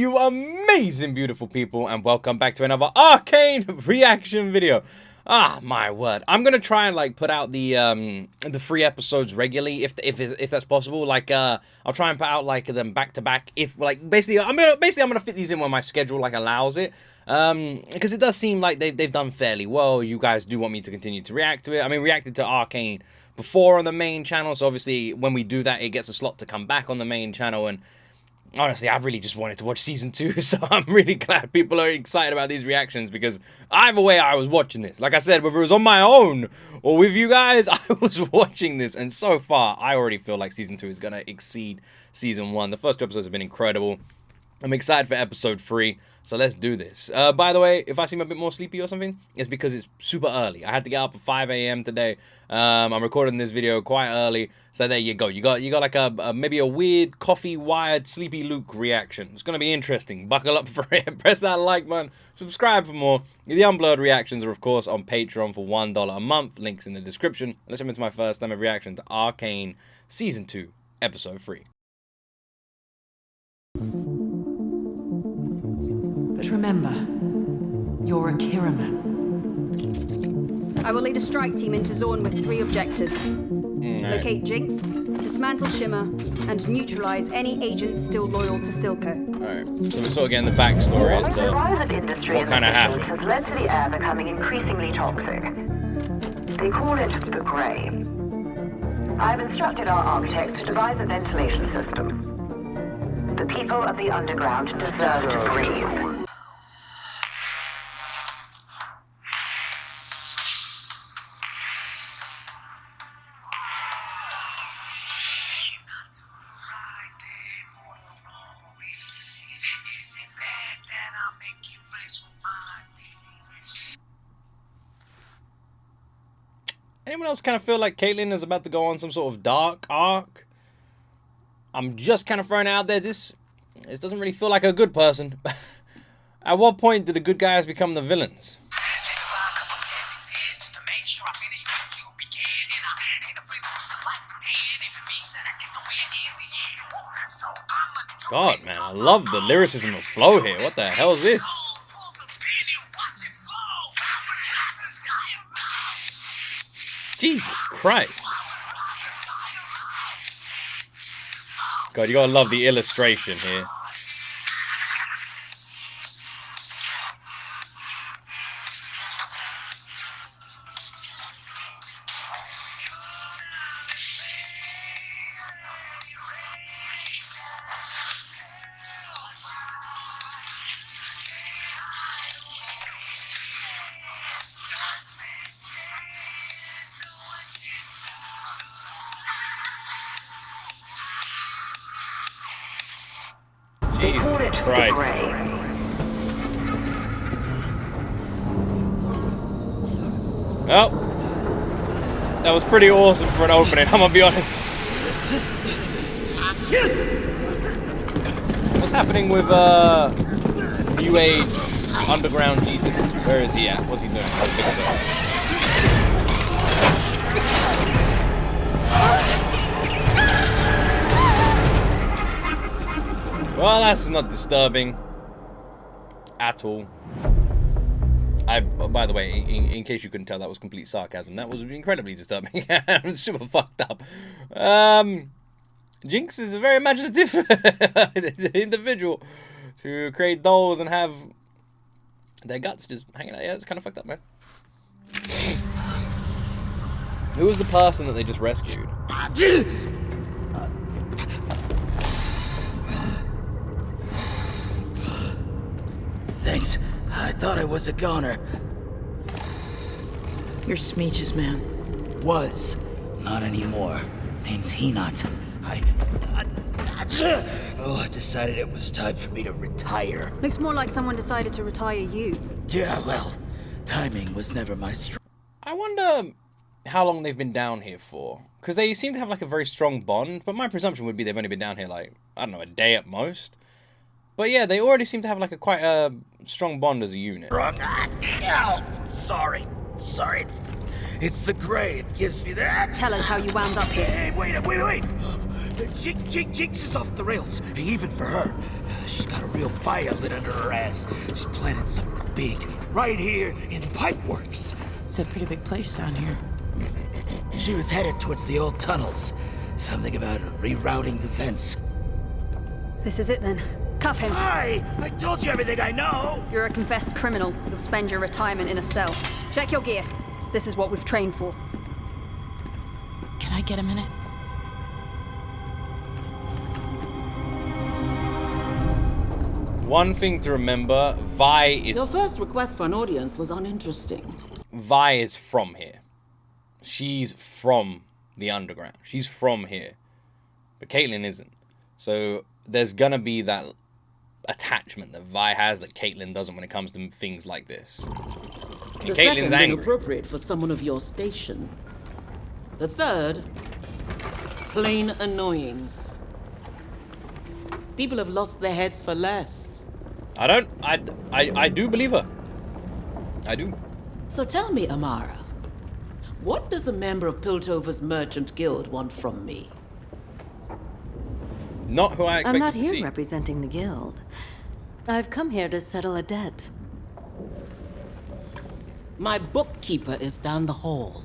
you amazing, beautiful people, and welcome back to another Arcane reaction video. Ah, my word. I'm gonna try and like put out the free episodes regularly if that's possible. Like I'll try and put out like them back to back if like basically I'm gonna fit these in when my schedule like allows it. Because it does seem like they've done fairly well. You guys do want me to continue to react to it. I mean, reacted to Arcane before on the main channel, so obviously when we do that, it gets a slot to come back on the main channel. And honestly, I really just wanted to watch season 2, so I'm really glad people are excited about these reactions, because either way I was watching this. Like I said, whether it was on my own or with you guys, I was watching this, and so far I already feel like season 2 is gonna exceed season 1. The first 2 episodes have been incredible. I'm excited for episode 3, so let's do this. By the way, if I seem a bit more sleepy or something, it's because it's super early. I had to get up at 5 AM today. I'm recording this video quite early, so there you go. You got like maybe a weird coffee-wired Sleepy Luke reaction. It's gonna be interesting. Buckle up for it. Press that like button. Subscribe for more. The unblurred reactions are of course on Patreon for $1 a month. Links in the description. Let's jump into my first time of reaction to Arcane Season 2, Episode 3. But remember, you're a Kiraman. I will lead a strike team into Zorn with 3 objectives. Locate Jinx, dismantle Shimmer, and neutralize any agents still loyal to Silco. Alright, so we're sort of getting the backstory as to what kind of happened. Has led to the air becoming increasingly toxic. They call it the Grey. I've instructed our architects to devise a ventilation system. The people of the underground deserve to breathe. Anyone else kind of feel like Caitlyn is about to go on some sort of dark arc? I'm just kind of throwing it out there. This doesn't really feel like a good person. At what point did the good guys become the villains? God, man, I love the lyricism and flow here. What the hell is this? Jesus Christ. God, you gotta love the illustration here. Jesus Christ. Well, that was pretty awesome for an opening, I'm gonna be honest. What's happening with New Age Underground Jesus? Where is he at? What's he doing? How's Big Bill? Well, that's not disturbing at all. By the way, in case you couldn't tell, that was complete sarcasm. That was incredibly disturbing. I'm super fucked up. Jinx is a very imaginative individual to create dolls and have their guts just hanging out. Yeah, it's kind of fucked up, man. Who was the person that they just rescued? Thanks. I thought I was a goner. You're Smeech's man. Was. Not anymore. Name's Hinot. I decided it was time for me to retire. Looks more like someone decided to retire you. Yeah, well, timing was never my strong. I wonder how long they've been down here for. Because they seem to have like a very strong bond, but my presumption would be they've only been down here like, I don't know, a day at most. But yeah, they already seem to have like a quite strong bond as a unit. Sorry, it's the Grey. It gives me that. Tell us how you wound up here. Hey, wait. Jinx is off the rails, even for her. She's got a real fire lit under her ass. She's planning something big right here in the Pipeworks. It's a pretty big place down here. She was headed towards the old tunnels. Something about rerouting the fence. This is it then. Cuff him. I told you everything I know. You're a confessed criminal. You'll spend your retirement in a cell. Check your gear. This is what we've trained for. Can I get a minute? One thing to remember, Vi is... Your first request for an audience was uninteresting. Vi is from here. She's from the underground. She's from here. But Caitlyn isn't. So there's gonna be that attachment that Vi has that Caitlyn doesn't when it comes to things like this. And The Caitlyn's second, angry. inappropriate for someone of your station. The third, plain annoying. People have lost their heads for less. I do believe her. I do. So tell me, Amara, what does a member of Piltover's Merchant Guild want from me? Not who I expected I'm not to here see. representing the guild. I've come here to settle a debt. My bookkeeper is down the hall.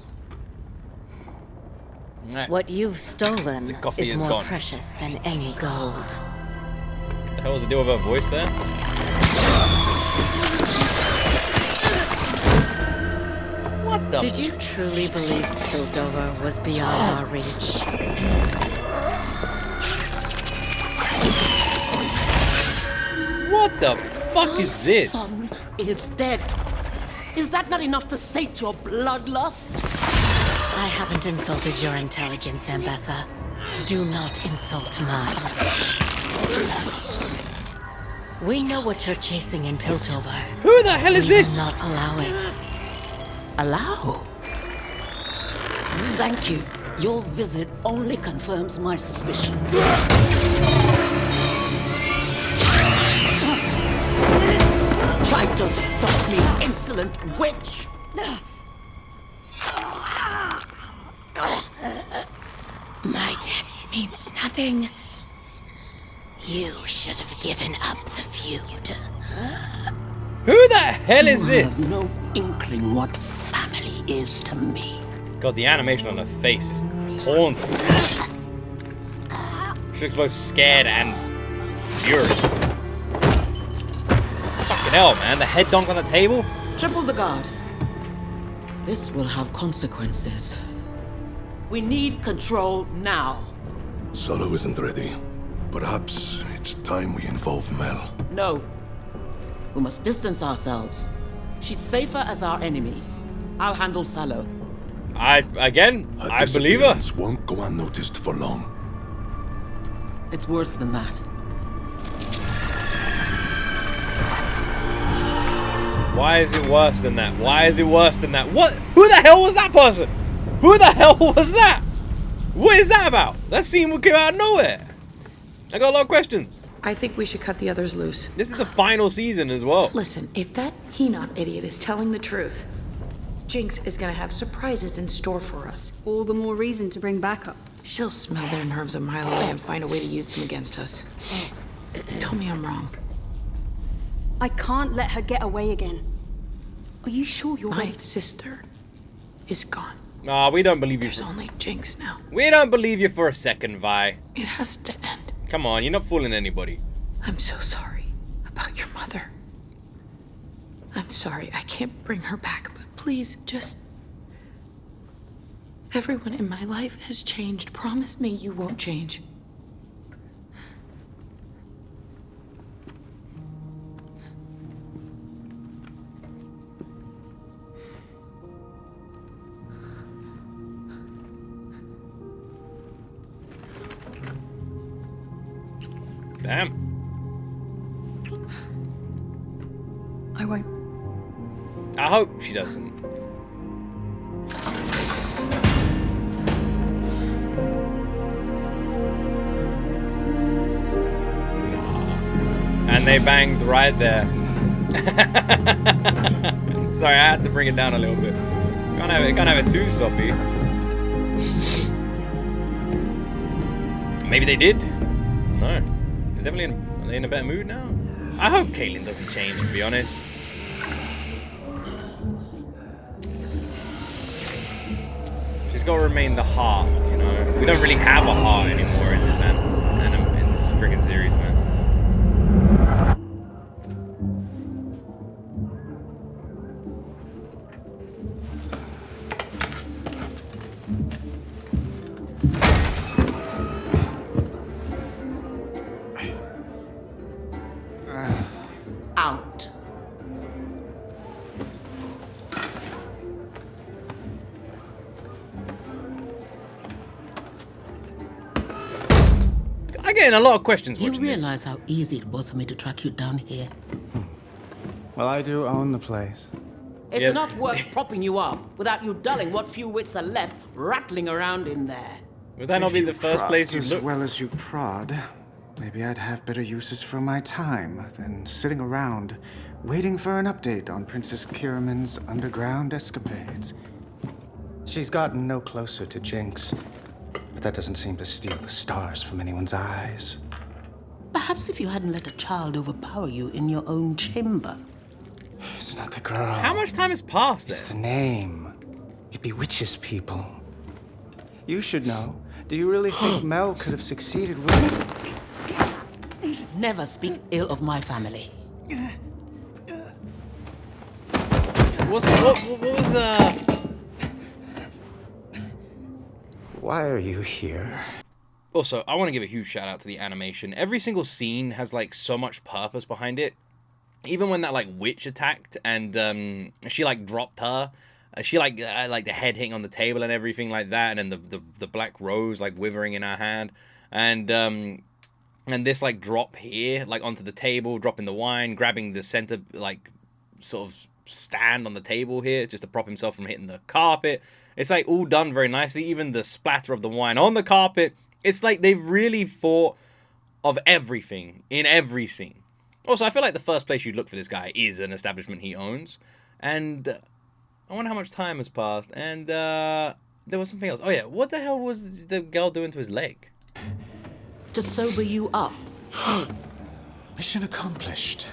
What you've stolen The coffee is is more gone. precious than any gold. What the hell was the deal with her voice there? What the? Did you truly believe Piltover was beyond our reach? What the fuck is this? Son is dead. Is that not enough to sate your bloodlust? I haven't insulted your intelligence, Ambessa. Do not insult mine. We know what you're chasing in Piltover. Who the hell is We this? will not allow it. Allow? Thank you. Your visit only confirms my suspicions. Try to stop me, insolent witch! My death means nothing. You should have given up the feud. Who the hell is You this? have no inkling what family is to me. God, the animation on her face is haunting. She looks both scared and furious. Fucking hell, man. The head dunk on the table? Triple the guard. This will have consequences. We need control now. Solo isn't ready. Perhaps it's time we involve Mel. No. We must distance ourselves. She's safer as our enemy. I'll handle Salo. I believe her. Disappearance won't go unnoticed for long. It's worse than that. Why is it worse than that? Why is it worse than that? What? Who the hell was that person? Who the hell was that? What is that about? That scene came out of nowhere. I got a lot of questions. I think we should cut the others loose. This is the final season as well. Listen, if that Hinot idiot is telling the truth, Jinx is gonna have surprises in store for us. All the more reason to bring backup. She'll smell their nerves a mile away and find a way to use them against us. Tell me I'm wrong. I can't let her get away again. Are you sure you're My ready? sister is gone. Nah, we don't believe you. There's only Jinx now. We don't believe you for a second, Vi. It has to end. Come on, you're not fooling anybody. I'm so sorry about your mother. I'm sorry I can't bring her back, but please just... Everyone in my life has changed. Promise me you won't change. Damn. I won't. I hope she doesn't. And they banged right there. Sorry, I had to bring it down a little bit. Can't have it too soppy. Maybe they did. No. They're definitely are they in a better mood now? I hope Caitlyn doesn't change, to be honest. She's got to remain the heart, you know. We don't really have a heart anymore in this friggin' series, man. Out. I'm getting a lot of questions You watching this. realize how easy it was for me to track you down here? Well, I do own the place. It's Yeah. enough work propping you up without you dulling what few wits are left rattling around in there. Would that not be the first place you as look? well as you prod, maybe I'd have better uses for my time than sitting around waiting for an update on Princess Kiraman's underground escapades. She's gotten no closer to Jinx, but that doesn't seem to steal the stars from anyone's eyes. Perhaps if you hadn't let a child overpower you in your own chamber. It's not the girl. How much time has passed It's then? the name. It bewitches people. You should know. Do you really think Mel could have succeeded with... Never speak ill of my family. What was Why are you here? Also, I want to give a huge shout out to the animation. Every single scene has like so much purpose behind it. Even when that like witch attacked and she like dropped her, she like the head hitting on the table and everything like that, and then the black rose like withering in her hand, and this like drop here like onto the table, dropping the wine, grabbing the center like sort of stand on the table here just to prop himself from hitting the carpet. It's like all done very nicely. Even the splatter of the wine on the carpet. It's like they've really thought of everything in every scene. Also, I feel like the first place you'd look for this guy is an establishment he owns. And I wonder how much time has passed. And there was something else. Oh yeah, what the hell was the girl doing to his leg? To sober you up. Mission accomplished.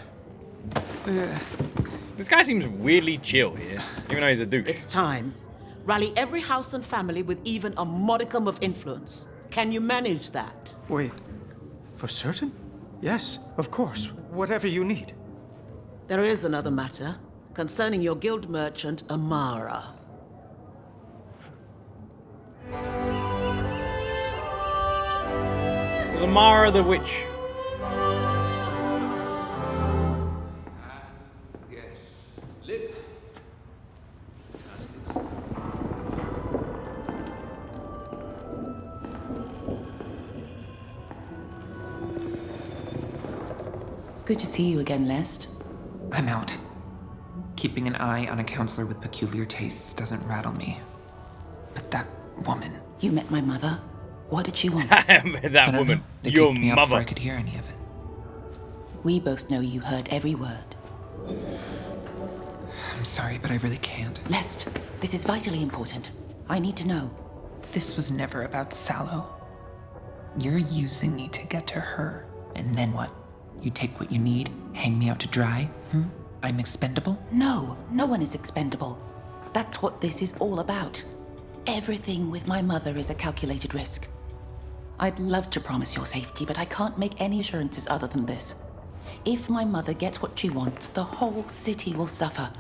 This guy seems weirdly chill here, even though he's a douche. It's time. Rally every house and family with even a modicum of influence. Can you manage that? Wait, for certain? Yes, of course. Whatever you need. There is another matter concerning your guild merchant, Amara. Was Amara the witch? Yes. Live. Good to see you again, Lest. I'm out. Keeping an eye on a counselor with peculiar tastes doesn't rattle me. But that woman... You met my mother? What did she want? That woman, They your kicked me out mother. before I could hear any of it. We both know you heard every word. I'm sorry, but I really can't. Lest, this is vitally important. I need to know. This was never about Sallow. You're using me to get to her. And then what? You take what you need, hang me out to dry? I'm expendable? No, no one is expendable. That's what this is all about. Everything with my mother is a calculated risk. I'd love to promise your safety, but I can't make any assurances other than this. If my mother gets what she wants, the whole city will suffer.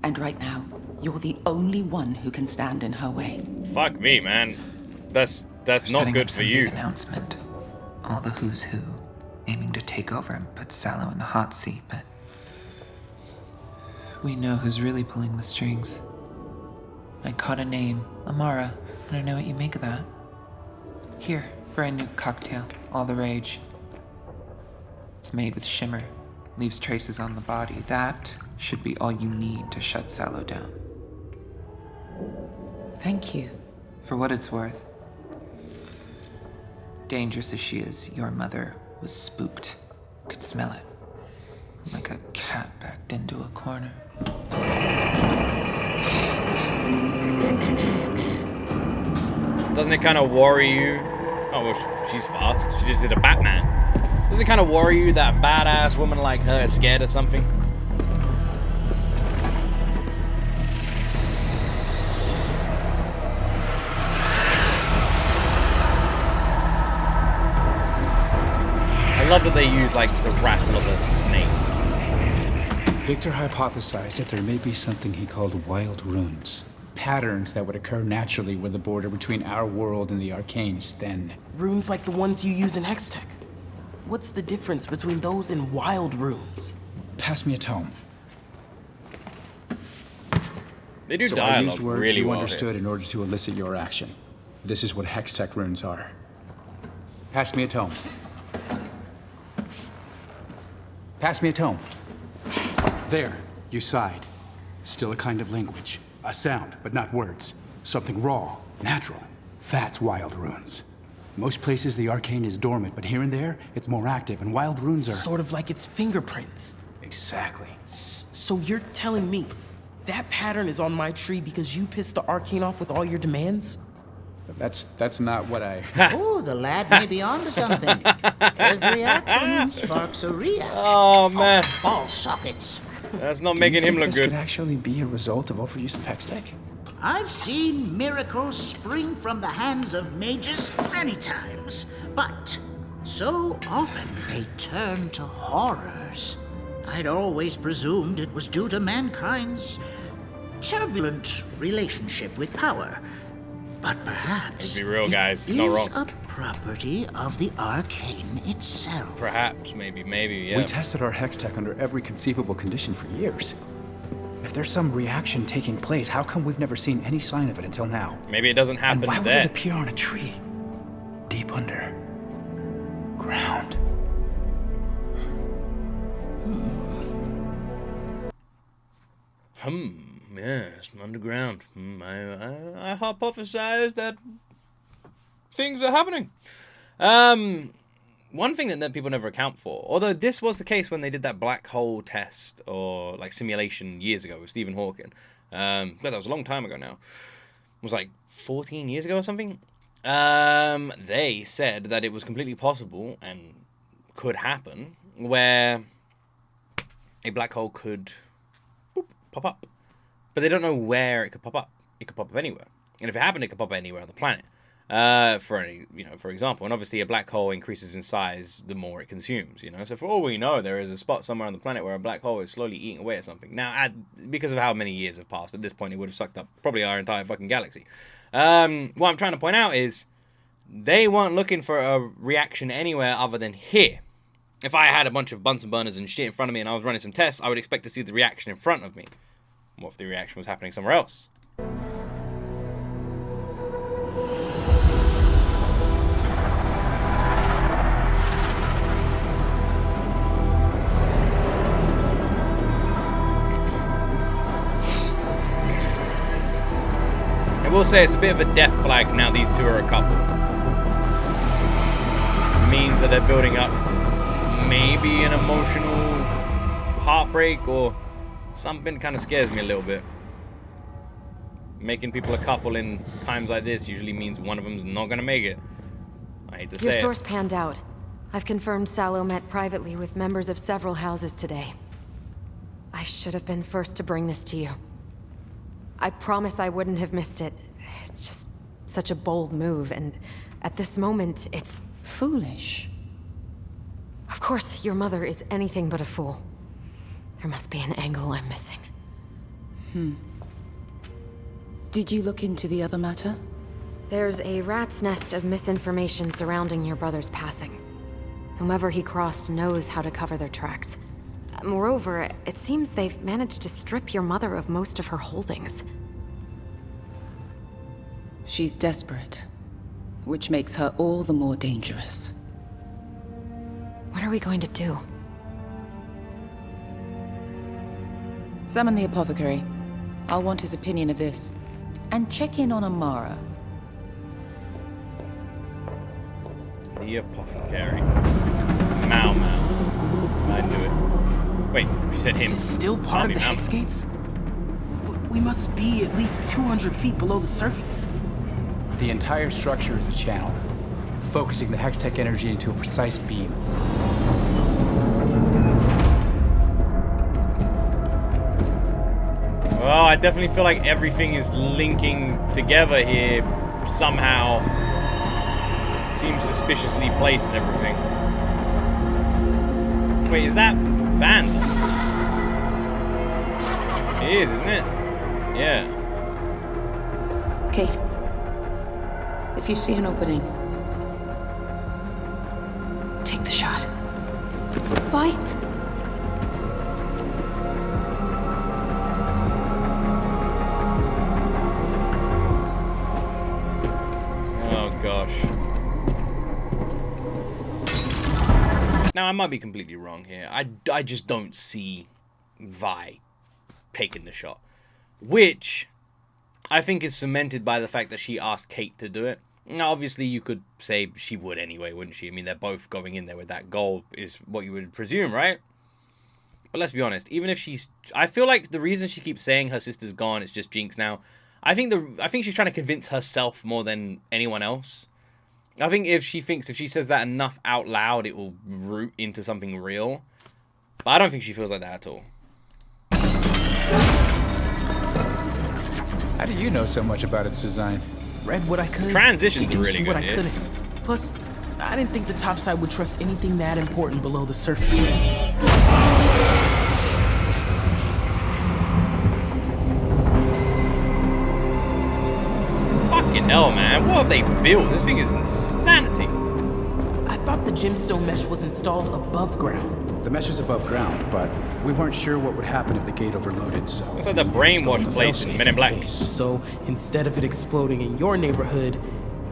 And right now, you're the only one who can stand in her way. Fuck me, man. That's not good for you. Big announcement. All the who's who, aiming to take over and put Sallow in the hot seat, but we know who's really pulling the strings. I caught a name, Amara. I don't know what you make of that. Here, brand new cocktail, all the rage. It's made with shimmer, leaves traces on the body. That should be all you need to shut Sallow down. Thank you. For what it's worth. Dangerous as she is, your mother was spooked. Could smell it. Like a cat backed into a corner. Doesn't it kind of worry you? Oh, well, she's fast. She just did a Batman. Does it kind of worry you that a badass woman like her is scared of something? I love that they use, like, the rattle of a snake. Victor hypothesized that there may be something he called wild runes. Patterns that would occur naturally where the border between our world and the Arcane is thin. Runes like the ones you use in Hextech. What's the difference between those and wild runes? Pass me a tome. They do so dialogue I used words really you well understood in order to elicit your action. This is what Hextech runes are. Pass me a tome. Pass me a tome. There, you sighed. Still a kind of language. A sound, but not words. Something raw, natural. That's wild runes. Most places the Arcane is dormant, but here and there, it's more active, and wild runes are... Sort of like its fingerprints. Exactly. So you're telling me that pattern is on my tree because you pissed the Arcane off with all your demands? That's not what I... Oh, the lad may be onto something. Every action sparks a reaction. Oh, man. Oh, ball sockets. That's not making him look this good. Could actually be a result of overuse of Hextech? I've seen miracles spring from the hands of mages many times, but so often they turn to horrors. I'd always presumed it was due to mankind's turbulent relationship with power. But perhaps Let's be real, guys. it Not is wrong. a property of the Arcane itself. Perhaps, maybe, yeah. We tested our Hextech under every conceivable condition for years. If there's some reaction taking place, how come we've never seen any sign of it until now? Maybe it doesn't happen and why there. would it appear on a tree? Deep under ground. Yes, underground. I hypothesized that things are happening. One thing that people never account for, although this was the case when they did that black hole test or like simulation years ago with Stephen Hawking. Well, that was a long time ago now. It was like 14 years ago or something. They said that it was completely possible and could happen where a black hole could pop up. But they don't know where it could pop up. It could pop up anywhere. And if it happened, it could pop up anywhere on the planet. For example, and obviously a black hole increases in size the more it consumes, So for all we know, there is a spot somewhere on the planet where a black hole is slowly eating away at something. Now, because of how many years have passed, at this point it would have sucked up probably our entire fucking galaxy. What I'm trying to point out is they weren't looking for a reaction anywhere other than here. If I had a bunch of Bunsen burners and shit in front of me and I was running some tests, I would expect to see the reaction in front of me. What if the reaction was happening somewhere else? I will say it's a bit of a death flag now these two are a couple. It means that they're building up maybe an emotional heartbreak or something. Kind of scares me a little bit. Making people a couple in times like this usually means one of them's not gonna make it. I hate to say Your it. source panned out. I've confirmed Sallow met privately with members of several houses today. I should have been first to bring this to you. I promise I wouldn't have missed it. It's just such a bold move, and at this moment, it's... foolish. Of course, your mother is anything but a fool. There must be an angle I'm missing. Did you look into the other matter? There's a rat's nest of misinformation surrounding your brother's passing. Whomever he crossed knows how to cover their tracks. Moreover, it seems they've managed to strip your mother of most of her holdings. She's desperate, which makes her all the more dangerous. What are we going to do? Summon the apothecary. I'll want his opinion of this. And check in on Amara. The apothecary. Mau. I knew it. Wait, she said him. Is this still part of the Hex Gates? We must be at least 200 feet below the surface. The entire structure is a channel. focusing the Hextech energy into a precise beam. Well, I definitely feel like everything is linking together here somehow. Seems suspiciously placed and everything. Wait, is that Van? It is, isn't it? Yeah. Kate, if you see an opening, take the shot. Why? Oh gosh. Now I might be completely wrong here. I just don't see Vi taking the shot, which I think is cemented by the fact that she asked Kate to do it. Now, obviously, you could say she would anyway, wouldn't she? I mean, they're both going in there with that goal, is what you would presume, right? But let's be honest. Even if she's, I feel like the reason she keeps saying her sister's gone, it's just Jinx now. I think she's trying to convince herself more than anyone else. I think if she says that enough out loud, it will root into something real. But I don't think she feels like that at all. How do you know so much about its design? Read what I could. Transitions are really good. What I couldn't. Plus, I didn't think the topside would trust anything that important below the surface. Fucking hell, man. What have they built? This thing is insanity. I thought the gemstone mesh was installed above ground. The mesh is above ground, but we weren't sure what would happen if the gate overloaded, so... It's like the brainwash place in Men in Black. So, instead of it exploding in your neighborhood,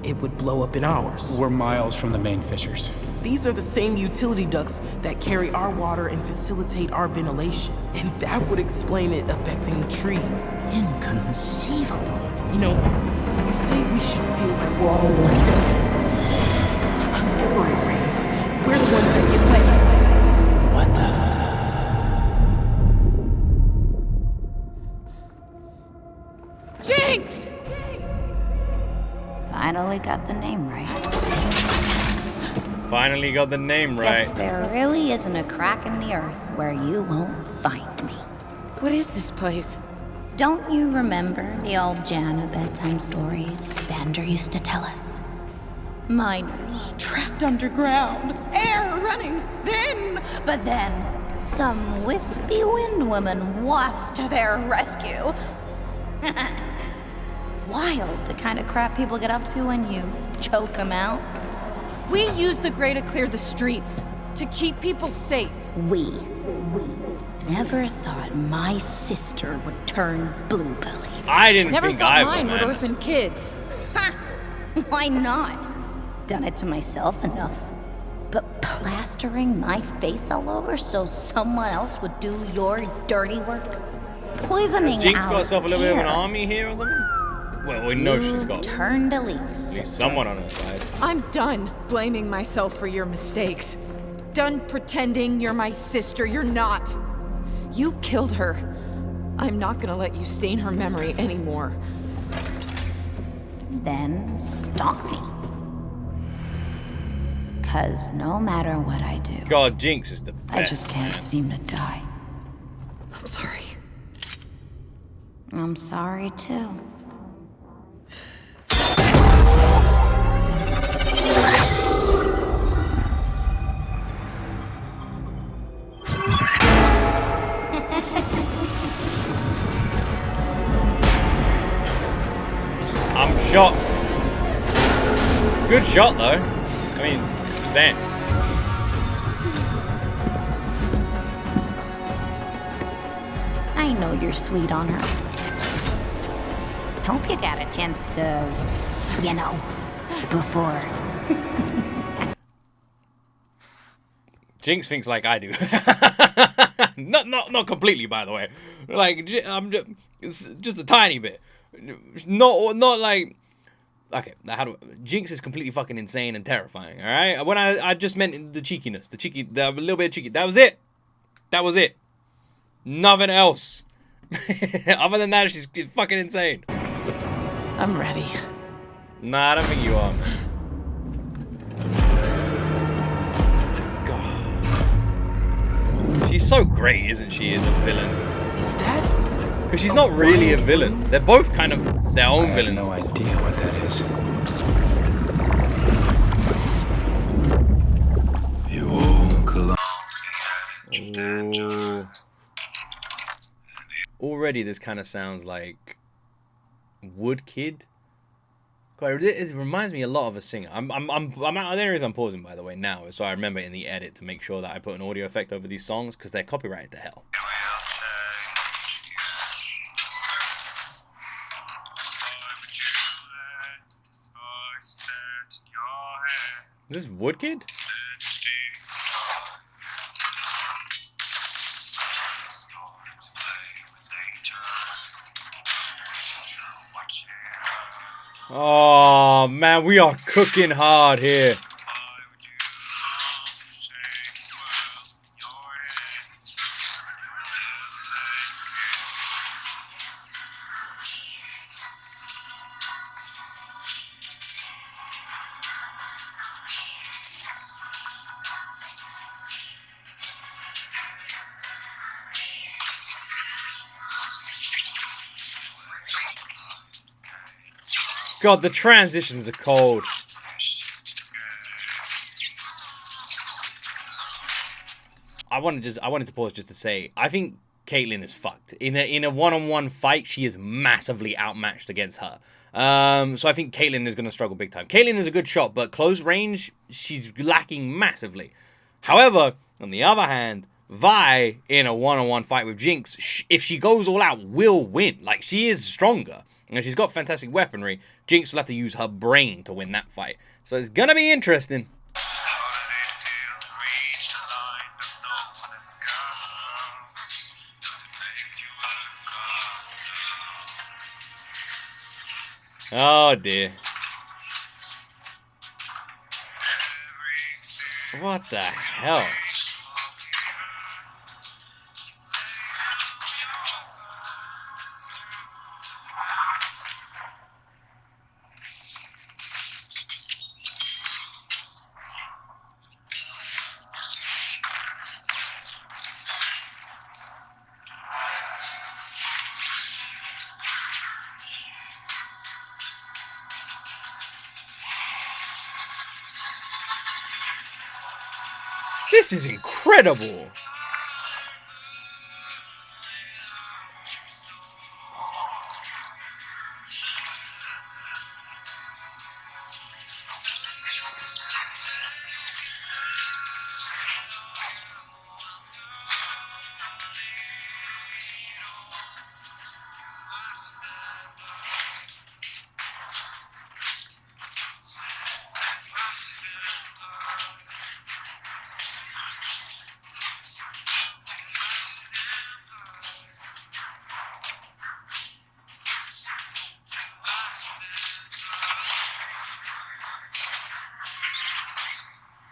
it would blow up in ours. We're miles from the main fissures. These are the same utility ducts that carry our water and facilitate our ventilation. And that would explain it affecting the tree. Inconceivable. You know, you say we should feel like we're all alone. Remember it, Rance. We're the ones that get wet. What the? Jinx! Finally got the name right. Finally got the name right. Guess there really isn't a crack in the earth where you won't find me. What is this place? Don't you remember the old Jana bedtime stories Vander used to tell us? Miners trapped underground, air running thin, but then some wispy wind woman wafts to their rescue. Wild, the kind of crap people get up to when you choke them out. We use the Grey to clear the streets, to keep people safe. We never thought my sister would turn bluebelly. I didn't Never think thought I mine would, would orphan kids. Ha! Why not? Done it to myself enough. But plastering my face all over so someone else would do your dirty work? Poisoning Has Jinx got our herself a little bit of an air. army here or something? Well, we know she's got Turned to leave, at sister. least someone on her side. I'm done blaming myself for your mistakes. Done pretending you're my sister. You're not. You killed her. I'm not gonna let you stain her memory anymore. Then stop me. 'Cause no matter what I do, God, Jinx is the best. I just can't seem to die. I'm sorry. I'm sorry too. I'm shocked. Good shot though. I mean, just saying. I know you're sweet on her. Hope you got a chance to, you know, before. Jinx thinks like I do. not completely, by the way. Like I'm just a tiny bit. Not like. Okay, how do Jinx is completely fucking insane and terrifying. All right, when I just meant the cheekiness, the little bit of cheeky. That was it. That was it. Nothing else. Other than that, she's fucking insane. I'm ready. Nah, I don't think you are. She's so great, isn't she, as a villain? Is that? Because she's not really a villain. They're both kind of their own villains. I have no idea what that is. You walk along. Already, this kind of sounds like Wood Kid. It reminds me a lot of a singer. I'm the reason I'm pausing, by the way, now, so I remember in the edit to make sure that I put an audio effect over these songs because they're copyrighted to hell. Is this Wood Kid? Oh man, we are cooking hard here. God, the transitions are cold. I wanted to pause just to say, I think Caitlyn is fucked. In a one-on-one fight, she is massively outmatched against her. So I think Caitlyn is going to struggle big time. Caitlyn is a good shot, but close range, she's lacking massively. However, on the other hand, Vi, in a one-on-one fight with Jinx, if she goes all out, will win. Like, she is stronger. And she's got fantastic weaponry. Jinx will have to use her brain to win that fight. So it's gonna be interesting. Oh dear. What the hell? This is incredible.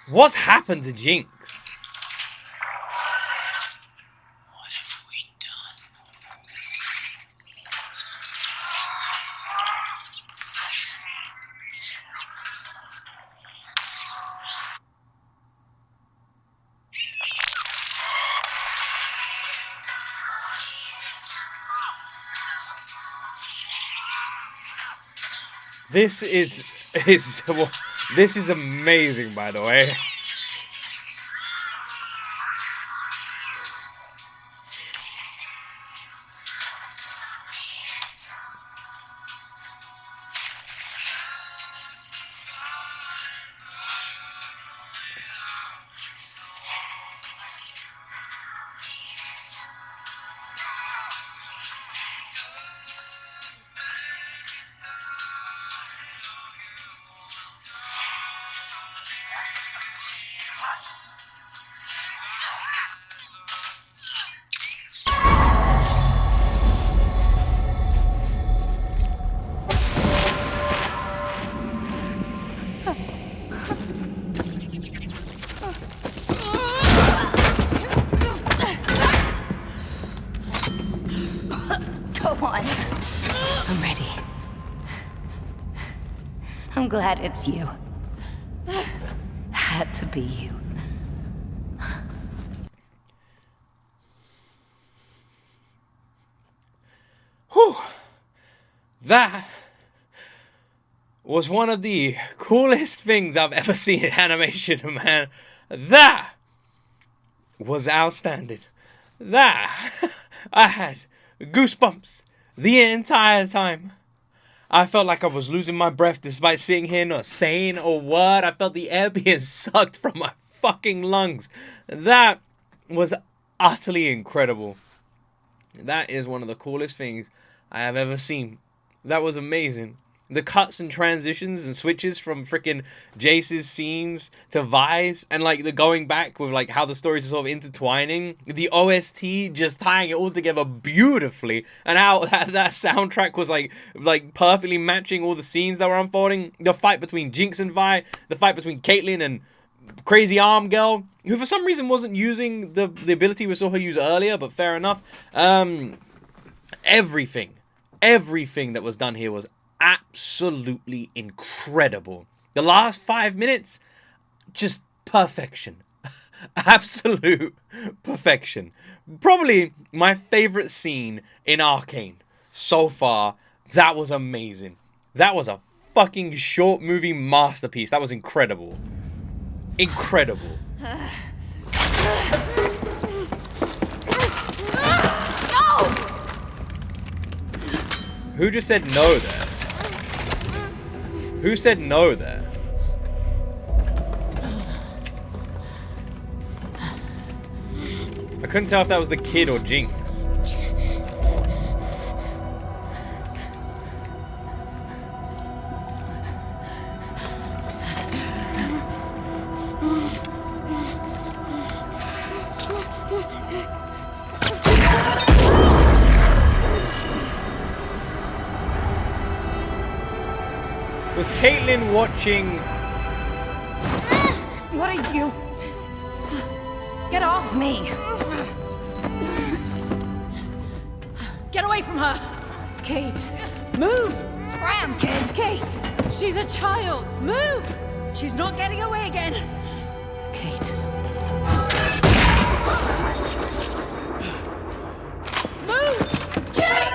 What's happened to Jinx? What have we done? This is amazing, by the way. I'm ready. I'm glad it's you. Had to be you. That was one of the coolest things I've ever seen in animation, man. That was outstanding. That I had goosebumps the entire time. I felt like I was losing my breath despite sitting here not saying a word. I felt the air being sucked from my fucking lungs. That was utterly incredible. That is one of the coolest things I have ever seen. That was amazing. The cuts and transitions and switches from freaking Jace's scenes to Vi's, and like the going back with like how the stories are sort of intertwining. The OST just tying it all together beautifully, and how that soundtrack was like perfectly matching all the scenes that were unfolding. The fight between Jinx and Vi, the fight between Caitlyn and Crazy Arm Girl, who for some reason wasn't using the ability we saw her use earlier, but fair enough. Everything that was done here was absolutely incredible. The last 5 minutes, just perfection. Absolute perfection. Probably my favorite scene in Arcane so far. That was amazing. That was a fucking short movie masterpiece. That was incredible. Incredible. No! Who just said no there? Who said no there? I couldn't tell if that was the kid or Jinx. Was Caitlyn watching? What are you? Get off me! Get away from her! Kate. Move! Scram, kid! Kate! She's a child! Move! She's not getting away again! Kate. Move! Kate!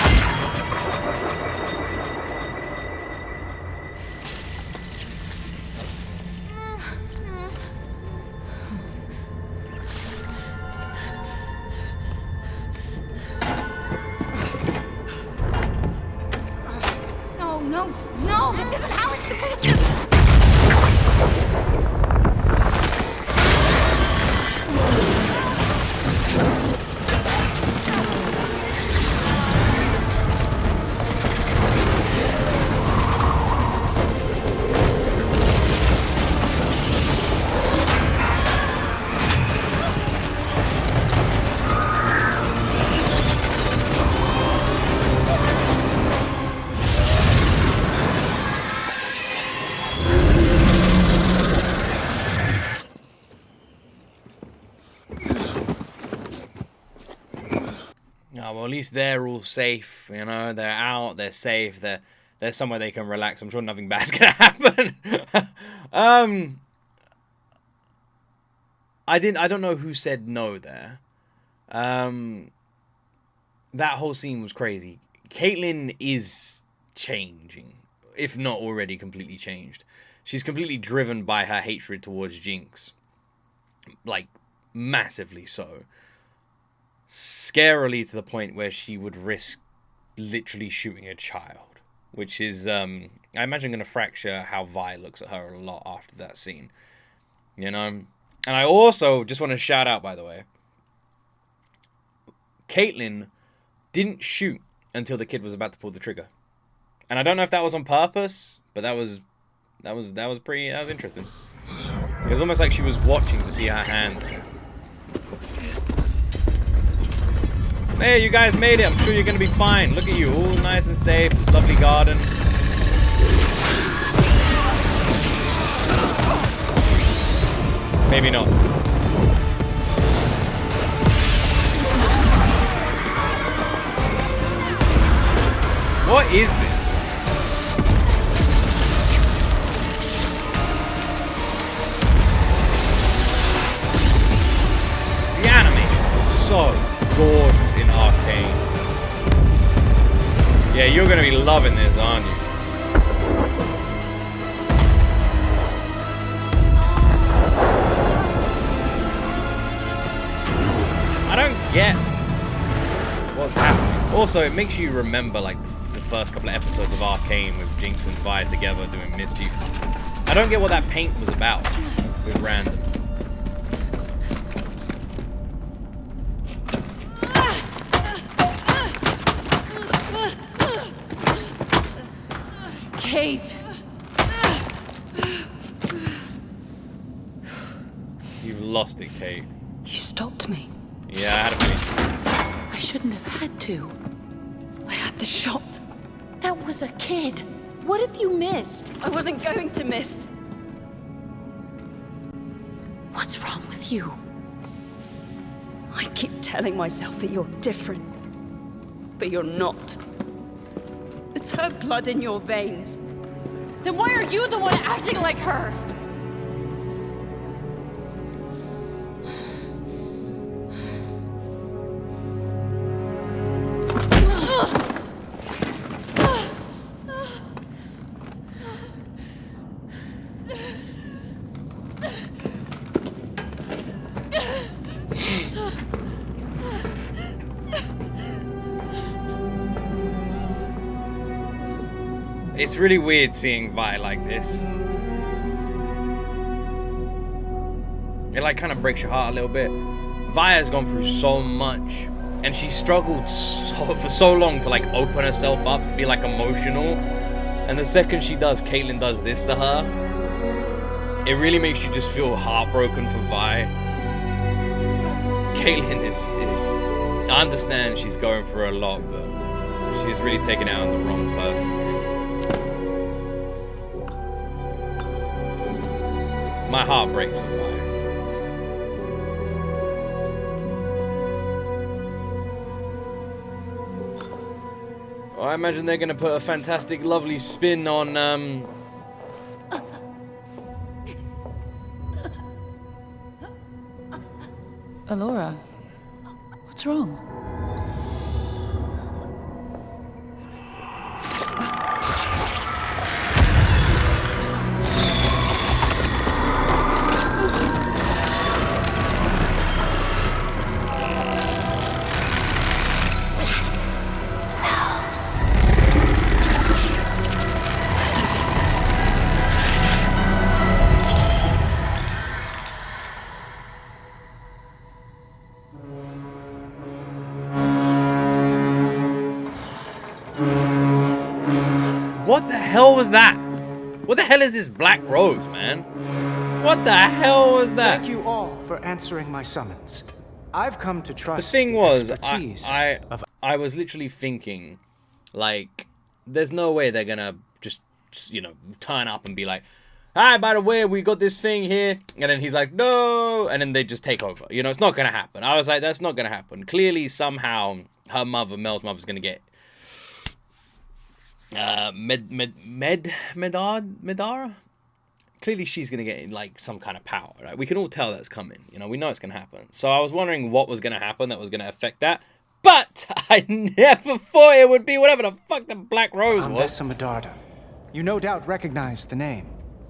No, this isn't how it's supposed to... Well, at least they're all safe, you know, they're out, they're safe, they're somewhere they can relax. I'm sure nothing bad's gonna happen. I don't know who said no there. That whole scene was crazy. Caitlyn is changing, if not already completely changed. She's completely driven by her hatred towards Jinx. Like, massively so. Scarily to the point where she would risk literally shooting a child, which is I imagine going to fracture how Vi looks at her a lot after that scene, you know. And I also just want to shout out, by the way, Caitlyn didn't shoot until the kid was about to pull the trigger, and I don't know if that was on purpose, but that was interesting. It was almost like she was watching to see her hand. Hey, you guys made it. I'm sure you're going to be fine. Look at you, all nice and safe. This lovely garden. Maybe not. What is this? The animation is so gorgeous in Arcane. Yeah, you're gonna be loving this, aren't you? I don't get what's happening. Also, it makes you remember like the first couple of episodes of Arcane with Jinx and Vi together doing mischief. I don't get what that paint was about. It's a bit random. Kate! You've lost it, Kate. You stopped me. Yeah, I had a feeling. I shouldn't have had to. I had the shot. That was a kid. What have you missed? I wasn't going to miss. What's wrong with you? I keep telling myself that you're different. But you're not. It's her blood in your veins. Then why are you the one acting like her? It's really weird seeing Vi like this. It like kind of breaks your heart a little bit. Vi has gone through so much, and she struggled for so long to like open herself up, to be like emotional. And the second she does, Caitlyn does this to her. It really makes you just feel heartbroken for Vi. Caitlyn is I understand she's going through a lot, but she's really taken out on the wrong person. My heart breaks with Vi. Well, I imagine they're gonna put a fantastic, lovely spin on Alora, what's wrong? What the hell was that? What the hell is this black rose, man? What the hell was that? Thank you all for answering my summons. I've come to trust the thing was, expertise I was literally thinking, like, there's no way they're gonna just, you know, turn up and be like, hi, by the way, we got this thing here. And then he's like, no. And then they just take over. You know, it's not gonna happen. I was like, that's not gonna happen. Clearly, somehow, her mother, Mel's mother's gonna get Medara? Clearly she's gonna get like some kind of power, right? We can all tell that's coming. You know, we know it's gonna happen. So I was wondering what was gonna happen that was gonna affect that. But I never thought it would be whatever the fuck the Black Rose was. Ambessa Medarda. You no doubt recognize the name.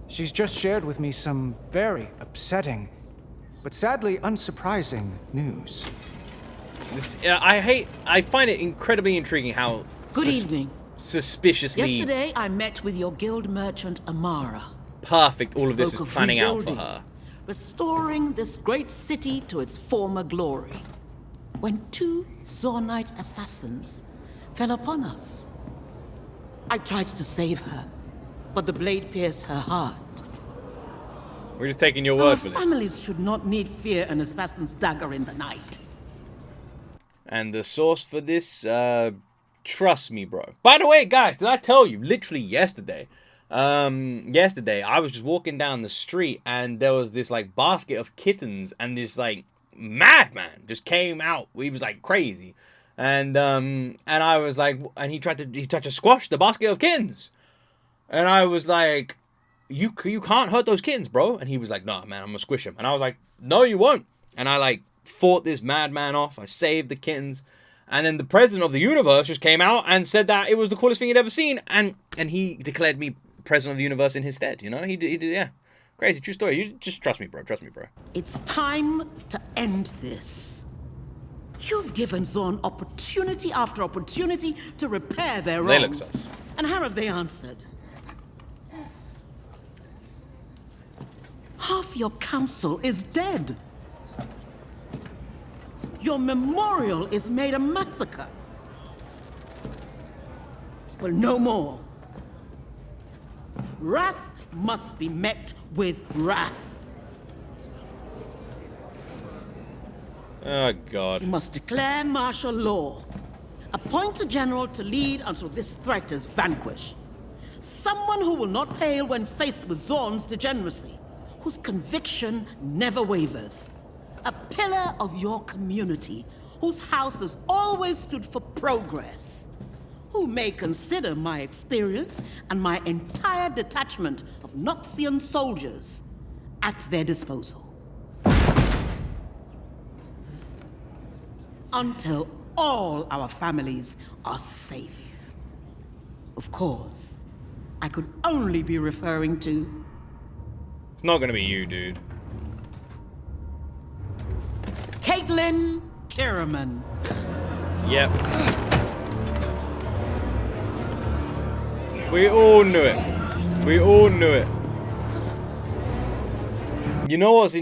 She's just shared with me some very upsetting, but sadly unsurprising news. This, I find it incredibly intriguing how Good evening. Suspiciously Yesterday, I met with your guild merchant, Amara. Perfect. All of this is Spoke planning out for rebuilding, her. Restoring this great city to its former glory. When two Zornite assassins fell upon us. I tried to save her, but the blade pierced her heart. We're just taking your word for this. Families should not need fear an assassin's dagger in the night. And the source for this, trust me, bro. By the way, guys, did I tell you, literally yesterday, I was just walking down the street and there was this like basket of kittens and this like madman just came out. He was like crazy. And I was like, and he tried to squash the basket of kittens. And I was like, you can't hurt those kittens, bro. And he was like, nah, man, I'm gonna squish him. And I was like, no, you won't. And I like fought this madman off. I saved the kittens. And then the president of the universe just came out and said that it was the coolest thing he'd ever seen. And he declared me president of the universe in his stead, you know? He did, yeah. Crazy, true story. You just trust me, bro. Trust me, bro. It's time to end this. You've given Zorn opportunity after opportunity to repair their wrongs. They look sus. And how have they answered? Half your council is dead. Your memorial is made a massacre. Well, no more. Wrath must be met with wrath. Oh, God. You must declare martial law. Appoint a general to lead until this threat is vanquished. Someone who will not pale when faced with Zorn's degeneracy, whose conviction never wavers. A pillar of your community, whose house has always stood for progress. Who may consider my experience and my entire detachment of Noxian soldiers at their disposal. Until all our families are safe. Of course, I could only be referring to... It's not gonna be you, dude. Caitlyn Kiraman. Yep. We all knew it. We all knew it. You know what's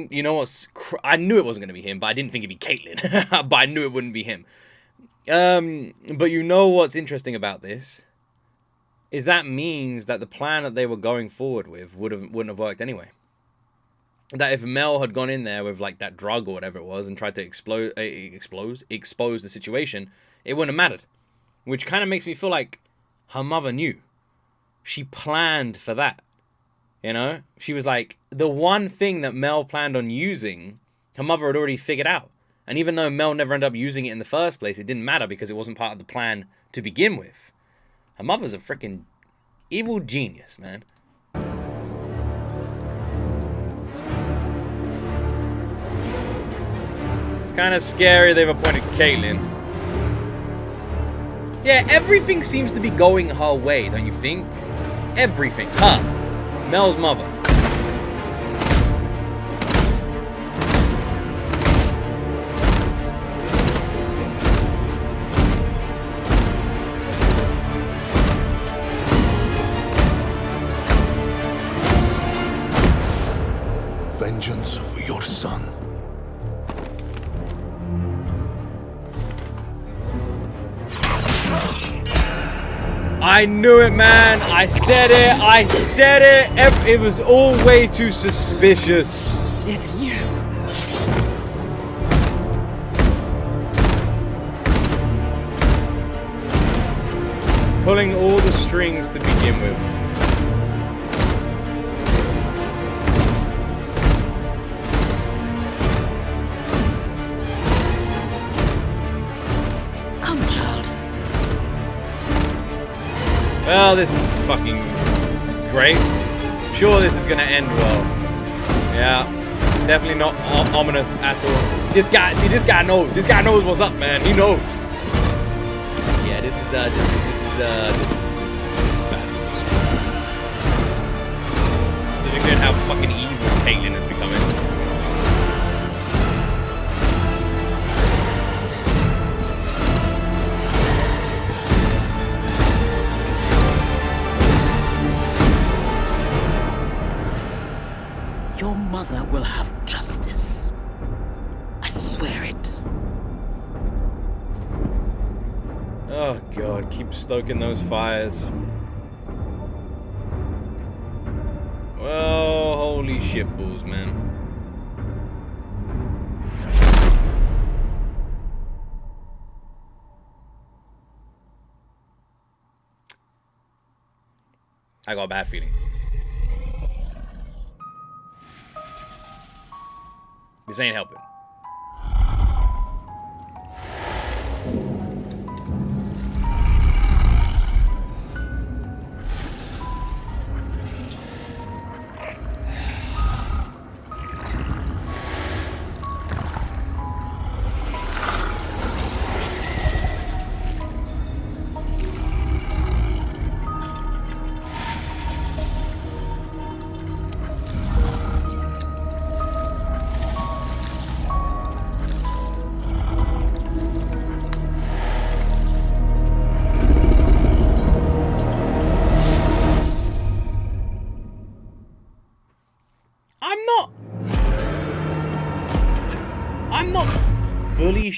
I knew it wasn't going to be him, but I didn't think it'd be Caitlyn. But I knew it wouldn't be him. But you know what's interesting about this? Is that means that the plan that they were going forward with wouldn't have worked anyway. That if Mel had gone in there with like that drug or whatever it was and tried to expose the situation, it wouldn't have mattered. Which kind of makes me feel like her mother knew. She planned for that. You know? She was like, the one thing that Mel planned on using, her mother had already figured out. And even though Mel never ended up using it in the first place, it didn't matter because it wasn't part of the plan to begin with. Her mother's a freaking evil genius, man. It's kind of scary they've appointed Caitlyn. Yeah, everything seems to be going her way, don't you think? Everything. Her. Mel's mother. Vengeance for your son. I knew it, man. I said it. I said it. It was all way too suspicious. It's you. Pulling all the strings to begin with. Come, child. Well, this is fucking great. Sure, this is gonna end well. Yeah, definitely not ominous at all. This guy knows. This guy knows what's up, man. He knows. Yeah, this is bad news. So you're how fucking evil Caitlyn is becoming. Your mother will have justice. I swear it. Oh god, keep stoking those fires. Well, holy shit balls, man. I got a bad feeling. This ain't helping.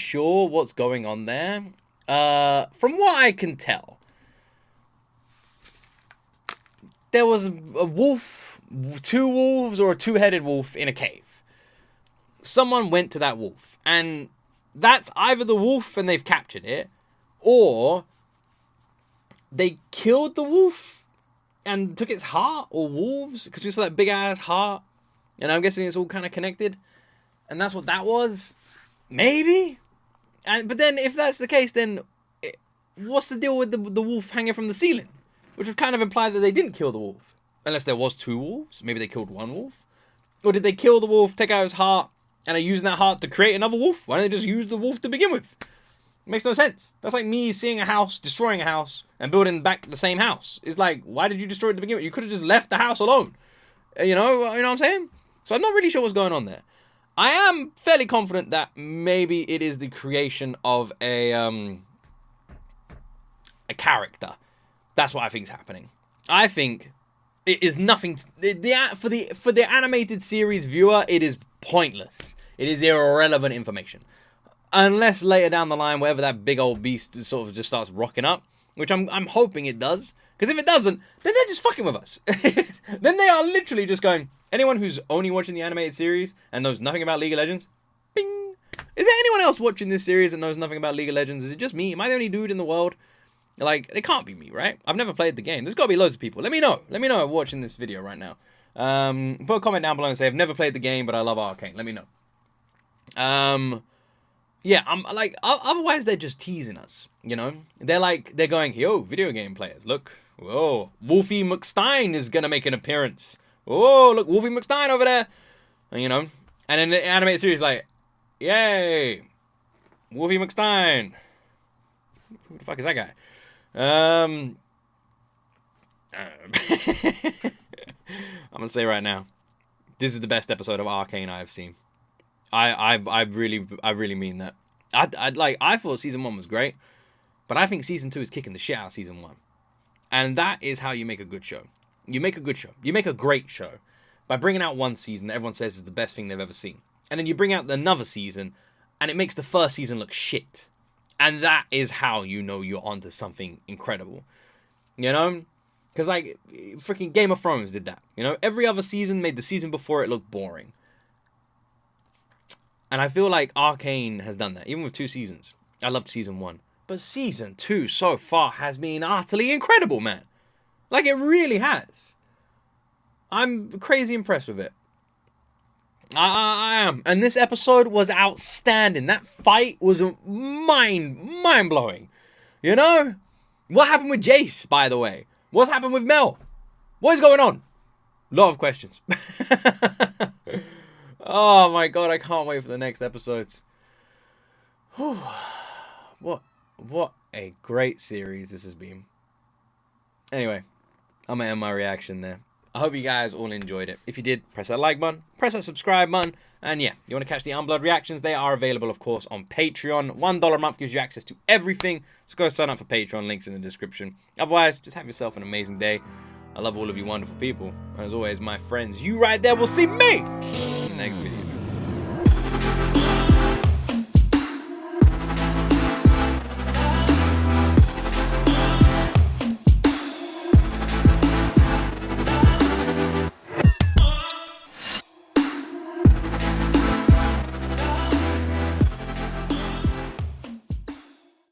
sure what's going on there. From what I can tell, there was a wolf, 2 wolves, or a 2-headed wolf in a cave. Someone went to that wolf, and that's either the wolf and they've captured it, or they killed the wolf and took its heart, or wolves, because we saw that big ass heart, and I'm guessing it's all kind of connected, and that's what that was. Maybe. But then if that's the case, then what's the deal with the wolf hanging from the ceiling? Which would kind of imply that they didn't kill the wolf. Unless there was 2 wolves. Maybe they killed 1 wolf. Or did they kill the wolf, take out his heart, and are using that heart to create another wolf? Why don't they just use the wolf to begin with? It makes no sense. That's like me seeing a house, destroying a house, and building back the same house. It's like, why did you destroy it to begin with? You could have just left the house alone. You know what I'm saying? So I'm not really sure what's going on there. I am fairly confident that maybe it is the creation of a character. That's what I think is happening. I think it is nothing. For the animated series viewer, it is pointless. It is irrelevant information. Unless later down the line, wherever that big old beast sort of just starts rocking up, which I'm hoping it does. Because if it doesn't, then they're just fucking with us. Then they are literally just going, anyone who's only watching the animated series and knows nothing about League of Legends, bing. Is there anyone else watching this series that knows nothing about League of Legends? Is it just me? Am I the only dude in the world? Like, it can't be me, right? I've never played the game. There's got to be loads of people. Let me know. Let me know watching this video right now. Put a comment down below and say, I've never played the game, but I love Arcane. Let me know. Yeah, I'm like, otherwise they're just teasing us, you know? They're going, yo, video game players, look. Whoa, Wolfie McStein is going to make an appearance. Oh, look, Wolfie McStein over there. And, you know, and in the animated series, like, yay, Wolfie McStein. Who the fuck is that guy? I'm gonna say right now, this is the best episode of Arcane I've seen. I really mean that. I thought season 1 was great, but I think season 2 is kicking the shit out of season 1. And that is how you make a good show. You make a good show. You make a great show by bringing out one season that everyone says is the best thing they've ever seen. And then you bring out another season and it makes the first season look shit. And that is how you know you're onto something incredible. You know? Because, like, freaking Game of Thrones did that. You know? Every other season made the season before it look boring. And I feel like Arcane has done that. Even with 2 seasons. I loved season 1. But season 2 so far has been utterly incredible, man. Like, it really has. I'm crazy impressed with it. I am. And this episode was outstanding. That fight was mind-blowing. You know? What happened with Jace, by the way? What's happened with Mel? What is going on? A lot of questions. Oh my god, I can't wait for the next episodes. Whew. What a great series this has been. Anyway, I'm going to end my reaction there. I hope you guys all enjoyed it. If you did, press that like button, press that subscribe button, and yeah, you want to catch the Unblood reactions, they are available, of course, on Patreon. $1 a month gives you access to everything, so go sign up for Patreon, links in the description. Otherwise, just have yourself an amazing day. I love all of you wonderful people, and as always, my friends, you right there will see me in the next video.